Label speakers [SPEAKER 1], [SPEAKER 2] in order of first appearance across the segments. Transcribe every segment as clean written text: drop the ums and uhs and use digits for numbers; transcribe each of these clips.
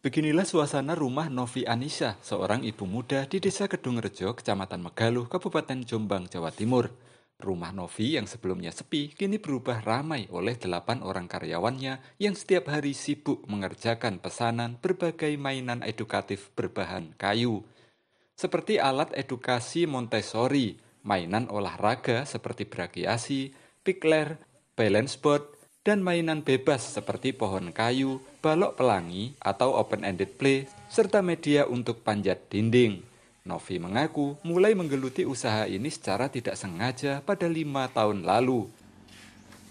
[SPEAKER 1] Beginilah suasana rumah Novi Anissa, seorang ibu muda di Desa Kedungrejo, Kecamatan Megaluh, Kabupaten Jombang, Jawa Timur. Rumah Novi yang sebelumnya sepi, kini berubah ramai oleh 8 orang karyawannya yang setiap hari sibuk mengerjakan pesanan berbagai mainan edukatif berbahan kayu. Seperti alat edukasi Montessori, mainan olahraga seperti brakiasi, pikler, balance board, dan mainan bebas seperti pohon kayu, balok pelangi, atau open-ended play, serta media untuk panjat dinding. Novi mengaku mulai menggeluti usaha ini secara tidak sengaja pada 5 tahun lalu.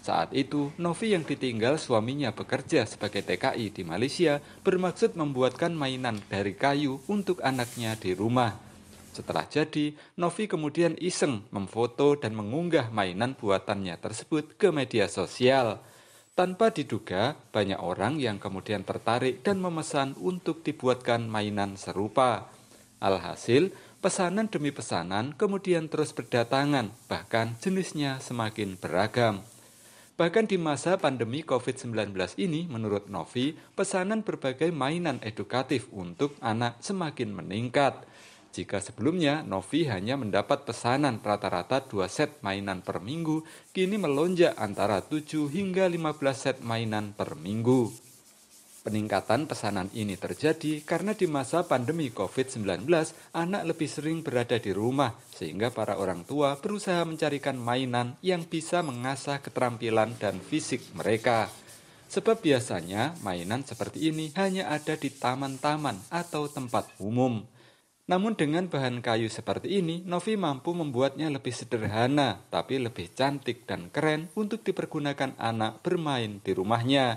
[SPEAKER 1] Saat itu, Novi yang ditinggal suaminya bekerja sebagai TKI di Malaysia bermaksud membuatkan mainan dari kayu untuk anaknya di rumah. Setelah jadi, Novi kemudian iseng memfoto dan mengunggah mainan buatannya tersebut ke media sosial. Tanpa diduga, banyak orang yang kemudian tertarik dan memesan untuk dibuatkan mainan serupa. Alhasil, pesanan demi pesanan kemudian terus berdatangan, bahkan jenisnya semakin beragam. Bahkan di masa pandemi COVID-19 ini, menurut Novi, pesanan berbagai mainan edukatif untuk anak semakin meningkat. Jika sebelumnya Novi hanya mendapat pesanan rata-rata 2 set mainan per minggu, kini melonjak antara 7 hingga 15 set mainan per minggu. Peningkatan pesanan ini terjadi karena di masa pandemi COVID-19, anak lebih sering berada di rumah, sehingga para orang tua berusaha mencarikan mainan yang bisa mengasah keterampilan dan fisik mereka. Sebab biasanya mainan seperti ini hanya ada di taman-taman atau tempat umum. Namun dengan bahan kayu seperti ini, Novi mampu membuatnya lebih sederhana, tapi lebih cantik dan keren untuk dipergunakan anak bermain di rumahnya.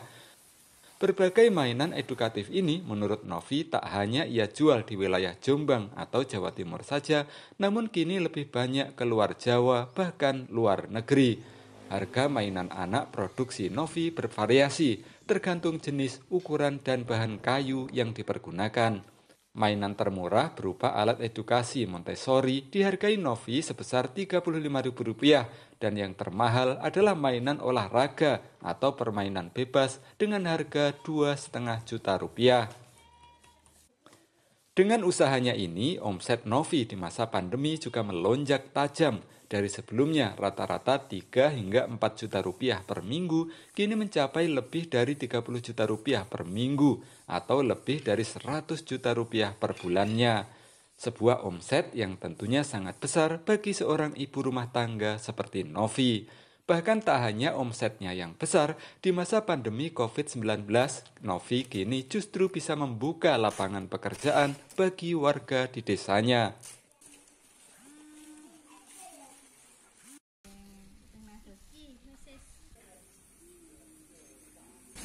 [SPEAKER 1] Berbagai mainan edukatif ini menurut Novi tak hanya ia jual di wilayah Jombang atau Jawa Timur saja, namun kini lebih banyak keluar Jawa, bahkan luar negeri. Harga mainan anak produksi Novi bervariasi, tergantung jenis, ukuran, dan bahan kayu yang dipergunakan. Mainan termurah berupa alat edukasi Montessori dihargai Novi sebesar Rp35.000 dan yang termahal adalah mainan olahraga atau permainan bebas dengan harga Rp2,5 juta. Dengan usahanya ini, omset Novi di masa pandemi juga melonjak tajam. Dari sebelumnya rata-rata 3 hingga 4 juta rupiah per minggu, kini mencapai lebih dari 30 juta rupiah per minggu atau lebih dari 100 juta rupiah per bulannya. Sebuah omset yang tentunya sangat besar bagi seorang ibu rumah tangga seperti Novi. Bahkan tak hanya omsetnya yang besar, di masa pandemi COVID-19, Novi kini justru bisa membuka lapangan pekerjaan bagi warga di desanya.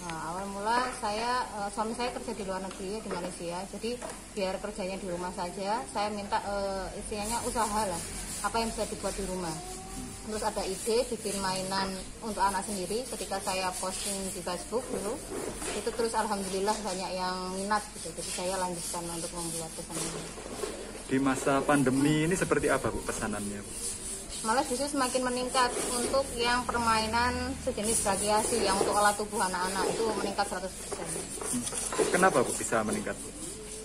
[SPEAKER 2] Nah, awal mula suami saya kerja di luar negeri di Malaysia, jadi biar kerjanya di rumah saja, saya minta istilahnya usaha lah, apa yang bisa dibuat di rumah. Terus ada ide bikin mainan untuk anak sendiri ketika saya posting di Facebook dulu, itu terus alhamdulillah banyak yang minat gitu, jadi saya lanjutkan untuk membuat pesanan.
[SPEAKER 1] Di masa pandemi ini seperti apa Bu pesanannya?
[SPEAKER 2] Malah justru semakin meningkat untuk yang permainan sejenis brakiasi yang untuk olah tubuh anak-anak itu meningkat 100%.
[SPEAKER 1] Kenapa Bu bisa meningkat Bu?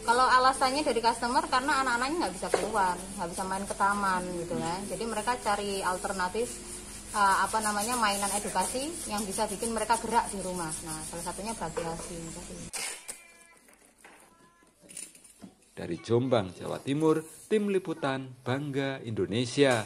[SPEAKER 2] Kalau alasannya dari customer karena anak-anaknya nggak bisa keluar, nggak bisa main ke taman gitu kan. Jadi mereka cari alternatif mainan edukasi yang bisa bikin mereka gerak di rumah. Nah, salah satunya brakiasi.
[SPEAKER 1] Dari Jombang, Jawa Timur, Tim Liputan Bangga Indonesia.